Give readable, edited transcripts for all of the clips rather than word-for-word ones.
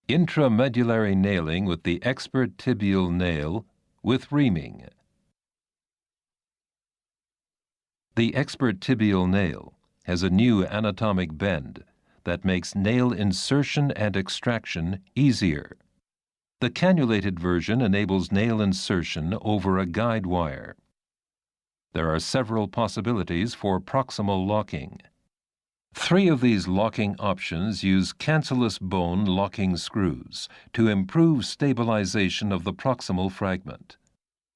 Intramedullary nailing with the expert tibial nail with reaming. The expert tibial nail has a new anatomic bend that makes nail insertion and extraction easier. The cannulated version enables nail insertion over a guide wire. There are several possibilities for proximal locking. 3 of these locking options use cancellous bone locking screws to improve stabilization of the proximal fragment.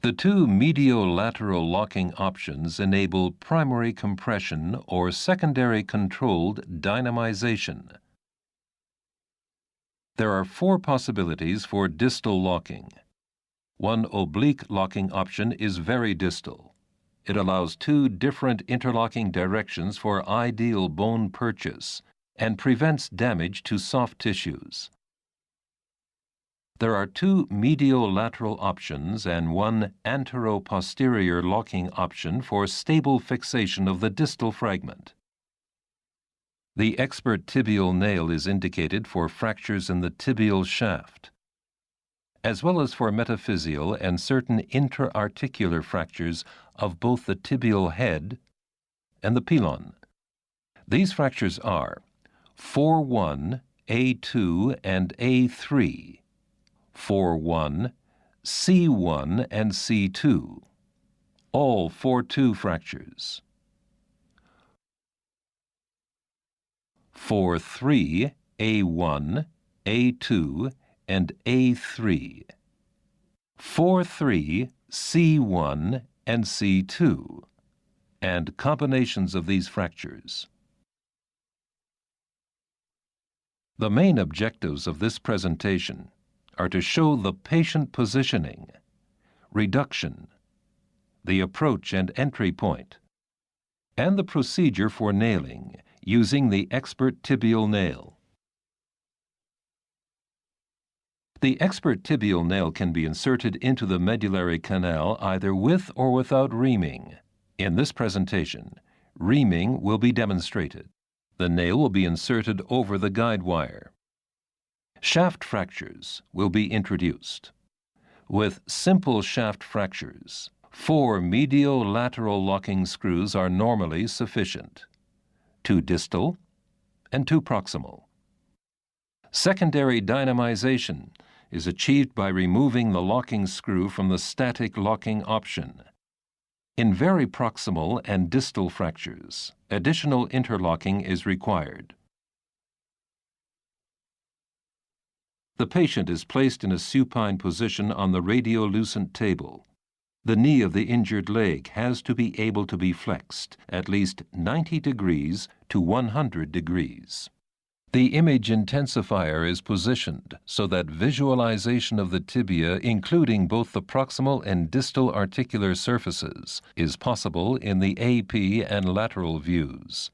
The 2 mediolateral locking options enable primary compression or secondary controlled dynamization. There are 4 possibilities for distal locking. One oblique locking option is very distal. It allows 2 different interlocking directions for ideal bone purchase and prevents damage to soft tissues. There are 2 mediolateral options and 1 antero-posterior locking option for stable fixation of the distal fragment. The expert tibial nail is indicated for fractures in the tibial shaft, as well as for metaphyseal and certain intra-articular fractures of both the tibial head and the pilon. These fractures are 4-1, A2, and A3, 4-1, C1, and C2, all 4-2 fractures, 4-3, A1, A2, and A3, 4-3, C1, and C2, and combinations of these fractures. The main objectives of this presentation are to show the patient positioning, reduction, the approach and entry point, and the procedure for nailing using the expert tibial nail. The expert tibial nail can be inserted into the medullary canal either with or without reaming. In this presentation, reaming will be demonstrated. The nail will be inserted over the guide wire. Shaft fractures will be introduced. With simple shaft fractures, 4 mediolateral locking screws are normally sufficient, 2 distal and 2 proximal. Secondary dynamization is achieved by removing the locking screw from the static locking option. In very proximal and distal fractures, additional interlocking is required. The patient is placed in a supine position on the radiolucent table. The knee of the injured leg has to be able to be flexed at least 90 degrees to 100 degrees. The image intensifier is positioned so that visualization of the tibia, including both the proximal and distal articular surfaces, is possible in the AP and lateral views.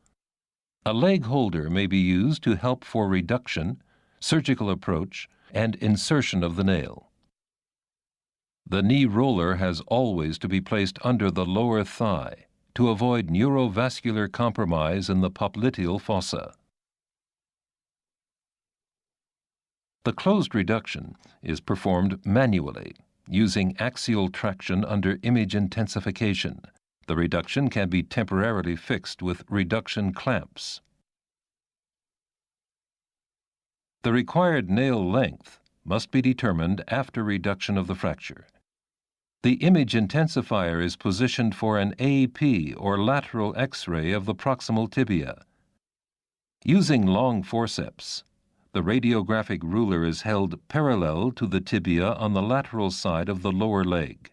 A leg holder may be used to help for reduction, surgical approach, and insertion of the nail. The knee roller has always to be placed under the lower thigh to avoid neurovascular compromise in the popliteal fossa. The closed reduction is performed manually using axial traction under image intensification. The reduction can be temporarily fixed with reduction clamps. The required nail length must be determined after reduction of the fracture. The image intensifier is positioned for an AP or lateral X-ray of the proximal tibia. Using long forceps, the radiographic ruler is held parallel to the tibia on the lateral side of the lower leg.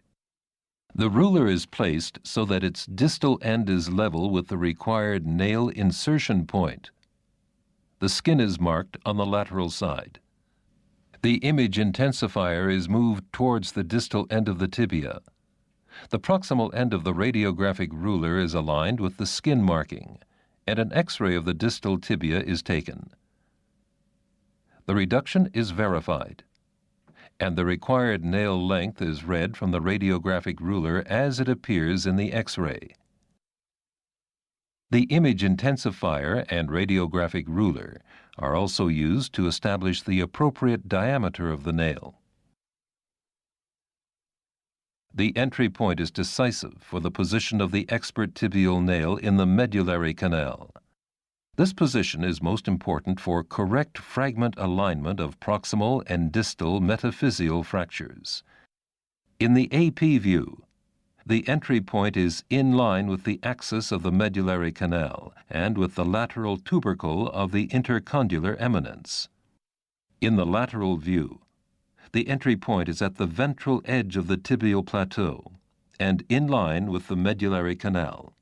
The ruler is placed so that its distal end is level with the required nail insertion point. The skin is marked on the lateral side. The image intensifier is moved towards the distal end of the tibia. The proximal end of the radiographic ruler is aligned with the skin marking, and an X-ray of the distal tibia is taken. The reduction is verified, and the required nail length is read from the radiographic ruler as it appears in the X-ray. The image intensifier and radiographic ruler are also used to establish the appropriate diameter of the nail. The entry point is decisive for the position of the expert tibial nail in the medullary canal. This position is most important for correct fragment alignment of proximal and distal metaphyseal fractures. In the AP view, the entry point is in line with the axis of the medullary canal and with the lateral tubercle of the intercondylar eminence. In the lateral view, the entry point is at the ventral edge of the tibial plateau and in line with the medullary canal.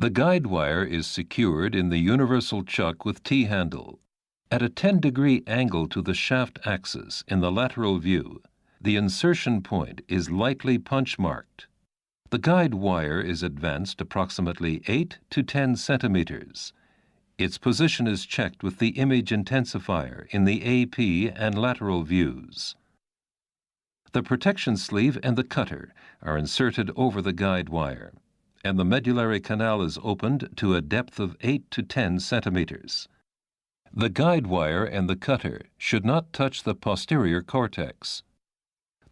The guide wire is secured in the universal chuck with T-handle. At a 10-degree angle to the shaft axis in the lateral view, the insertion point is lightly punch-marked. The guide wire is advanced approximately 8 to 10 centimeters. Its position is checked with the image intensifier in the AP and lateral views. The protection sleeve and the cutter are inserted over the guide wire, and the medullary canal is opened to a depth of 8 to 10 centimeters. The guide wire and the cutter should not touch the posterior cortex.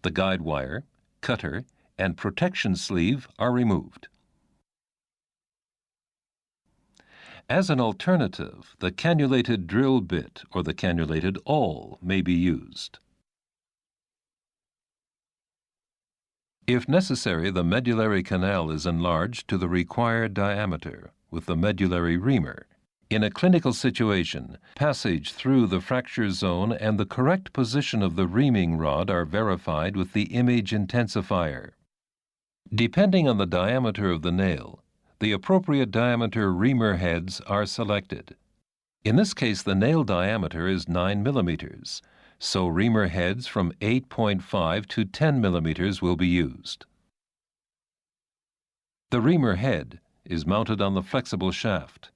The guide wire, cutter, and protection sleeve are removed. As an alternative, the cannulated drill bit or the cannulated awl may be used. If necessary, the medullary canal is enlarged to the required diameter with the medullary reamer. In a clinical situation, passage through the fracture zone and the correct position of the reaming rod are verified with the image intensifier. Depending on the diameter of the nail, the appropriate diameter reamer heads are selected. In this case, the nail diameter is 9 millimeters. So reamer heads from 8.5 to 10 millimeters will be used. The reamer head is mounted on the flexible shaft.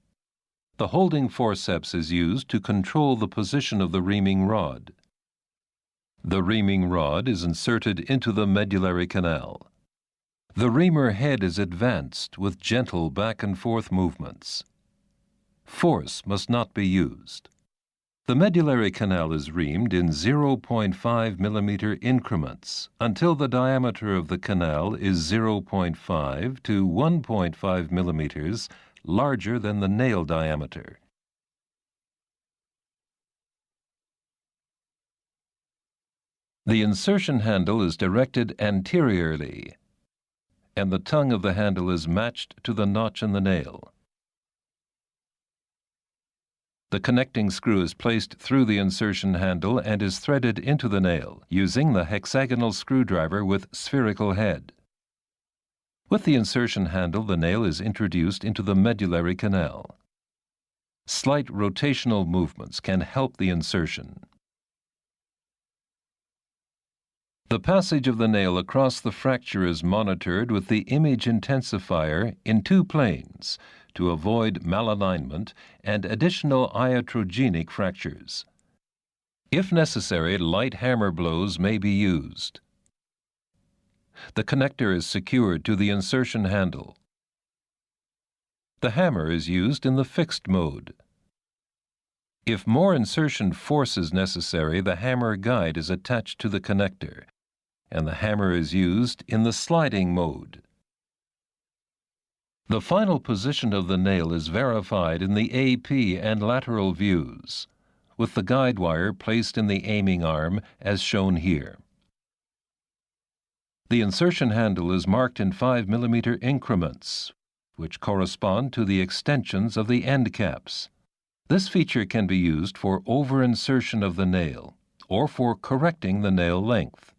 The holding forceps is used to control the position of the reaming rod. The reaming rod is inserted into the medullary canal. The reamer head is advanced with gentle back and forth movements. Force must not be used. The medullary canal is reamed in 0.5 millimeter increments until the diameter of the canal is 0.5 to 1.5 millimeters larger than the nail diameter. The insertion handle is directed anteriorly, and the tongue of the handle is matched to the notch in the nail. The connecting screw is placed through the insertion handle and is threaded into the nail using the hexagonal screwdriver with spherical head. With the insertion handle, the nail is introduced into the medullary canal. Slight rotational movements can help the insertion. The passage of the nail across the fracture is monitored with the image intensifier in 2 planes to avoid malalignment and additional iatrogenic fractures. If necessary, light hammer blows may be used. The connector is secured to the insertion handle. The hammer is used in the fixed mode. If more insertion force is necessary, the hammer guide is attached to the connector, and the hammer is used in the sliding mode. The final position of the nail is verified in the AP and lateral views, with the guide wire placed in the aiming arm as shown here. The insertion handle is marked in 5 millimeter increments, which correspond to the extensions of the end caps. This feature can be used for over-insertion of the nail or for correcting the nail length.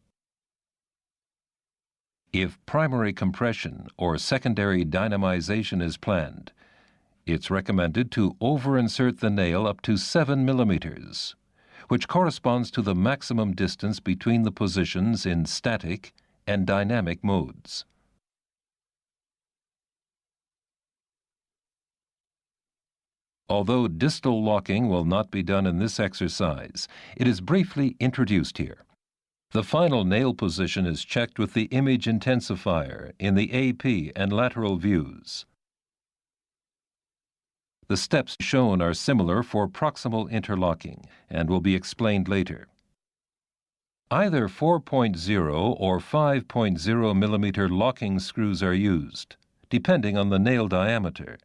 If primary compression or secondary dynamization is planned, it's recommended to over-insert the nail up to 7 millimeters, which corresponds to the maximum distance between the positions in static and dynamic modes. Although distal locking will not be done in this exercise, it is briefly introduced here. The final nail position is checked with the image intensifier in the AP and lateral views. The steps shown are similar for proximal interlocking and will be explained later. Either 4.0 or 5.0 millimeter locking screws are used, depending on the nail diameter.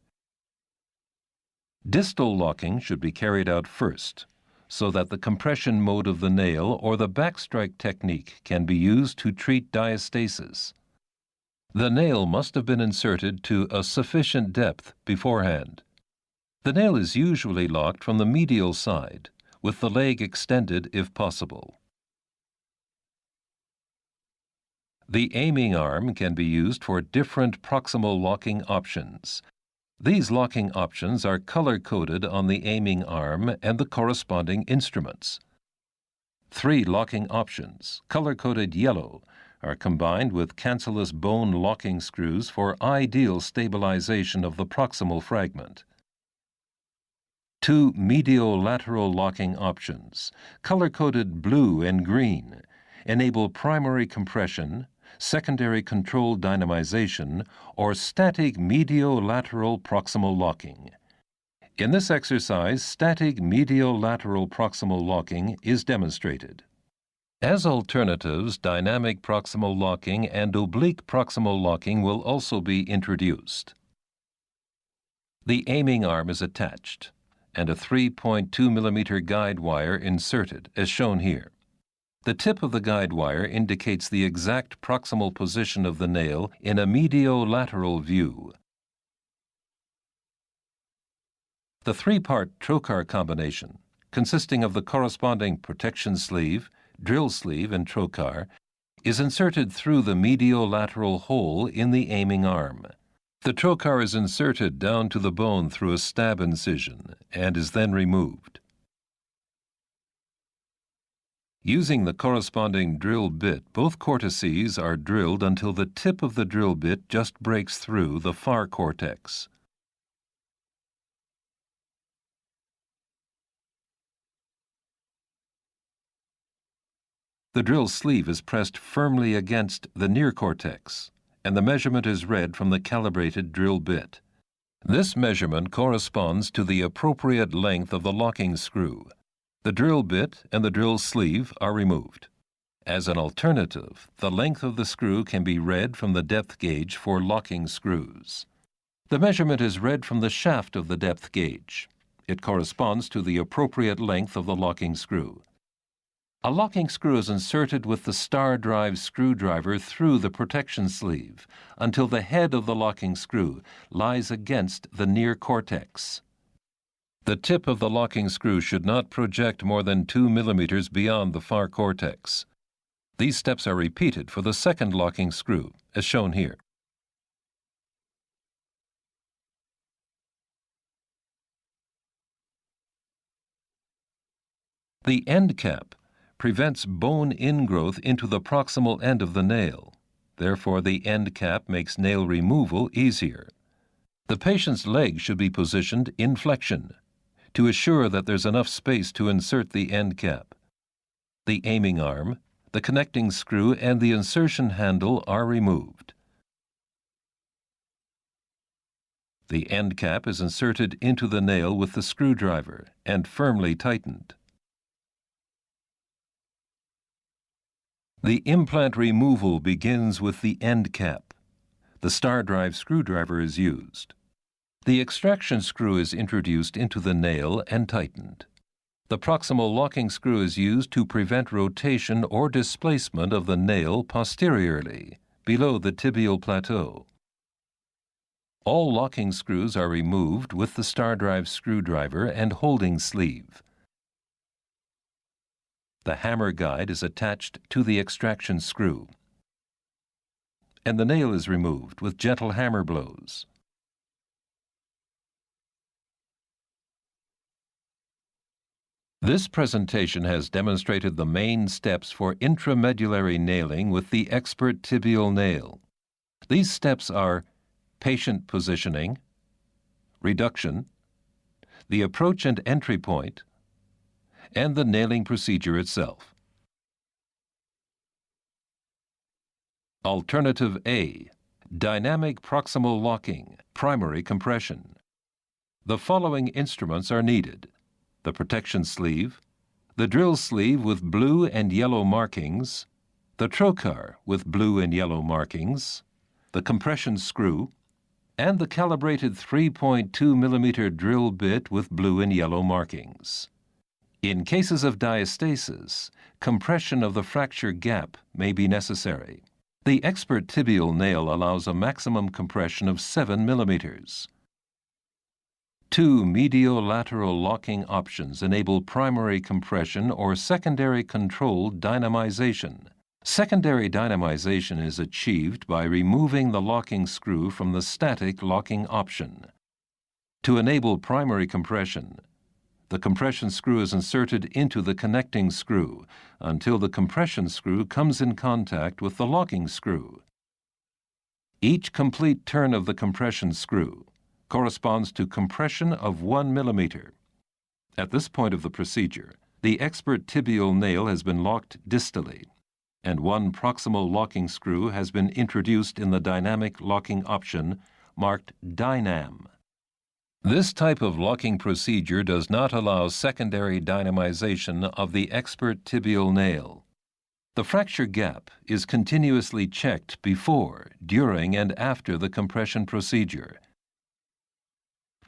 Distal locking should be carried out first, so that the compression mode of the nail or the backstrike technique can be used to treat diastasis. The nail must have been inserted to a sufficient depth beforehand. The nail is usually locked from the medial side, with the leg extended if possible. The aiming arm can be used for different proximal locking options. These locking options are color-coded on the aiming arm and the corresponding instruments. 3 locking options, color-coded yellow, are combined with cancellous bone locking screws for ideal stabilization of the proximal fragment. 2 mediolateral locking options, color-coded blue and green, enable primary compression, secondary controlled dynamization, or static mediolateral proximal locking. In this exercise, static mediolateral proximal locking is demonstrated. As alternatives, dynamic proximal locking and oblique proximal locking will also be introduced. The aiming arm is attached, and a 3.2 millimeter guide wire inserted, as shown here. The tip of the guide wire indicates the exact proximal position of the nail in a mediolateral view. The 3-part trocar combination, consisting of the corresponding protection sleeve, drill sleeve, and trocar, is inserted through the mediolateral hole in the aiming arm. The trocar is inserted down to the bone through a stab incision and is then removed. Using the corresponding drill bit, both cortices are drilled until the tip of the drill bit just breaks through the far cortex. The drill sleeve is pressed firmly against the near cortex, and the measurement is read from the calibrated drill bit. This measurement corresponds to the appropriate length of the locking screw. The drill bit and the drill sleeve are removed. As an alternative, the length of the screw can be read from the depth gauge for locking screws. The measurement is read from the shaft of the depth gauge. It corresponds to the appropriate length of the locking screw. A locking screw is inserted with the star drive screwdriver through the protection sleeve until the head of the locking screw lies against the near cortex. The tip of the locking screw should not project more than 2 millimeters beyond the far cortex. These steps are repeated for the second locking screw, as shown here. The end cap prevents bone ingrowth into the proximal end of the nail. Therefore, the end cap makes nail removal easier. The patient's leg should be positioned in flexion to assure that there's enough space to insert the end cap. The aiming arm, the connecting screw, and the insertion handle are removed. The end cap is inserted into the nail with the screwdriver and firmly tightened. The implant removal begins with the end cap. The star drive screwdriver is used. The extraction screw is introduced into the nail and tightened. The proximal locking screw is used to prevent rotation or displacement of the nail posteriorly, below the tibial plateau. All locking screws are removed with the star drive screwdriver and holding sleeve. The hammer guide is attached to the extraction screw, and the nail is removed with gentle hammer blows. This presentation has demonstrated the main steps for intramedullary nailing with the expert tibial nail. These steps are patient positioning, reduction, the approach and entry point, and the nailing procedure itself. Alternative A, dynamic proximal locking, primary compression. The following instruments are needed: the protection sleeve, the drill sleeve with blue and yellow markings, the trocar with blue and yellow markings, the compression screw, and the calibrated 3.2 mm drill bit with blue and yellow markings. In cases of diastasis, compression of the fracture gap may be necessary. The expert tibial nail allows a maximum compression of 7 mm. Two mediolateral locking options enable primary compression or secondary controlled dynamization. Secondary dynamization is achieved by removing the locking screw from the static locking option. To enable primary compression, the compression screw is inserted into the connecting screw until the compression screw comes in contact with the locking screw. Each complete turn of the compression screw corresponds to compression of 1 mm. At this point of the procedure, the expert tibial nail has been locked distally, and one proximal locking screw has been introduced in the dynamic locking option marked Dynam. This type of locking procedure does not allow secondary dynamization of the expert tibial nail. The fracture gap is continuously checked before, during, and after the compression procedure.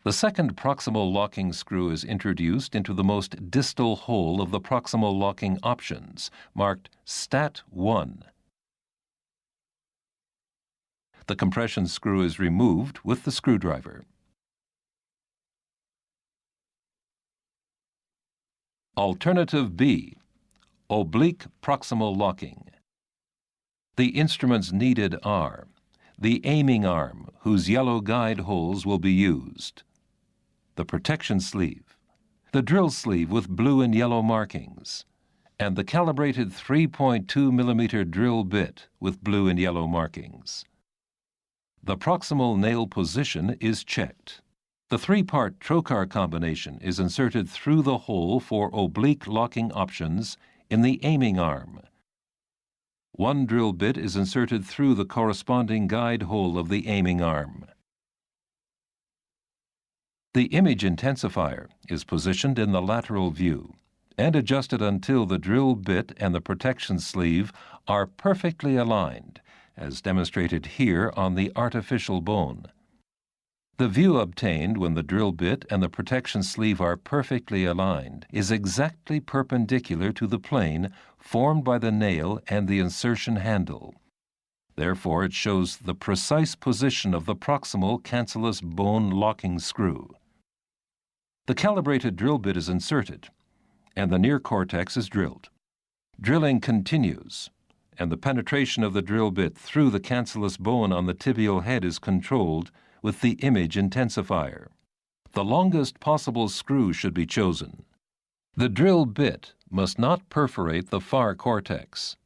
The second proximal locking screw is introduced into the most distal hole of the proximal locking options, marked Stat 1. The compression screw is removed with the screwdriver. Alternative B, oblique proximal locking. The instruments needed are the aiming arm, whose yellow guide holes will be used, the protection sleeve, the drill sleeve with blue and yellow markings, and the calibrated 3.2 mm drill bit with blue and yellow markings. The proximal nail position is checked. The three-part trocar combination is inserted through the hole for oblique locking options in the aiming arm. One drill bit is inserted through the corresponding guide hole of the aiming arm. The image intensifier is positioned in the lateral view and adjusted until the drill bit and the protection sleeve are perfectly aligned, as demonstrated here on the artificial bone. The view obtained when the drill bit and the protection sleeve are perfectly aligned is exactly perpendicular to the plane formed by the nail and the insertion handle. Therefore, it shows the precise position of the proximal cancellous bone locking screw. The calibrated drill bit is inserted, and the near cortex is drilled. Drilling continues, and the penetration of the drill bit through the cancellous bone on the tibial head is controlled with the image intensifier. The longest possible screw should be chosen. The drill bit must not perforate the far cortex.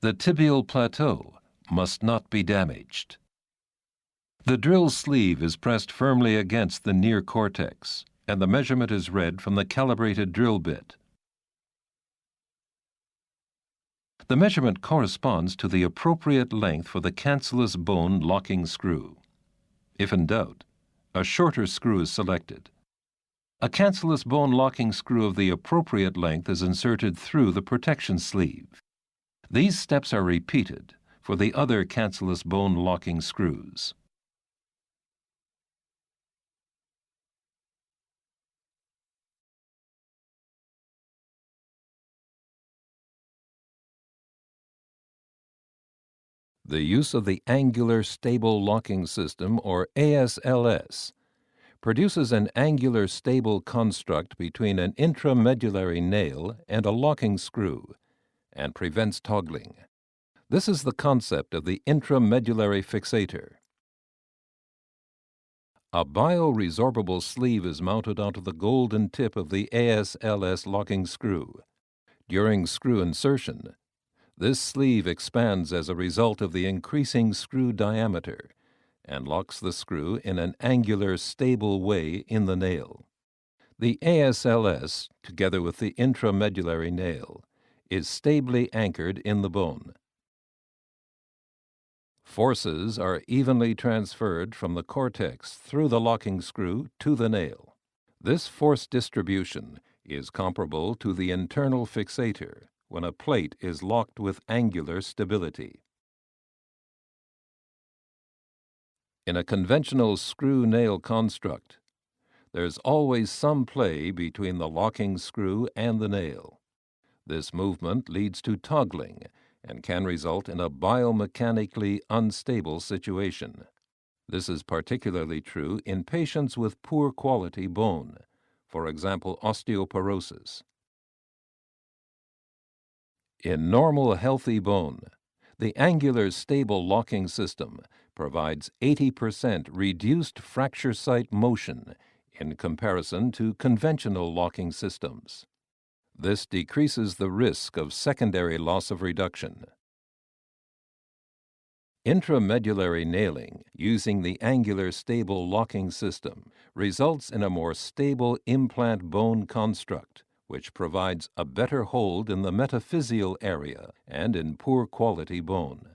The tibial plateau must not be damaged. The drill sleeve is pressed firmly against the near cortex, and the measurement is read from the calibrated drill bit. The measurement corresponds to the appropriate length for the cancellous bone locking screw. If in doubt, a shorter screw is selected. A cancellous bone locking screw of the appropriate length is inserted through the protection sleeve. These steps are repeated for the other cancellous bone locking screws. The use of the Angular Stable Locking System, or ASLS, produces an angular stable construct between an intramedullary nail and a locking screw and prevents toggling. This is the concept of the intramedullary fixator. A bioresorbable sleeve is mounted onto the golden tip of the ASLS locking screw. During screw insertion, this sleeve expands as a result of the increasing screw diameter and locks the screw in an angular, stable way in the nail. The ASLS, together with the intramedullary nail, is stably anchored in the bone. Forces are evenly transferred from the cortex through the locking screw to the nail. This force distribution is comparable to the internal fixator when a plate is locked with angular stability. In a conventional screw-nail construct, there's always some play between the locking screw and the nail. This movement leads to toggling and can result in a biomechanically unstable situation. This is particularly true in patients with poor quality bone, for example, osteoporosis. In normal, healthy bone, the angular stable locking system provides 80% reduced fracture site motion in comparison to conventional locking systems. This decreases the risk of secondary loss of reduction. Intramedullary nailing using the angular stable locking system results in a more stable implant bone construct, which provides a better hold in the metaphyseal area and in poor quality bone.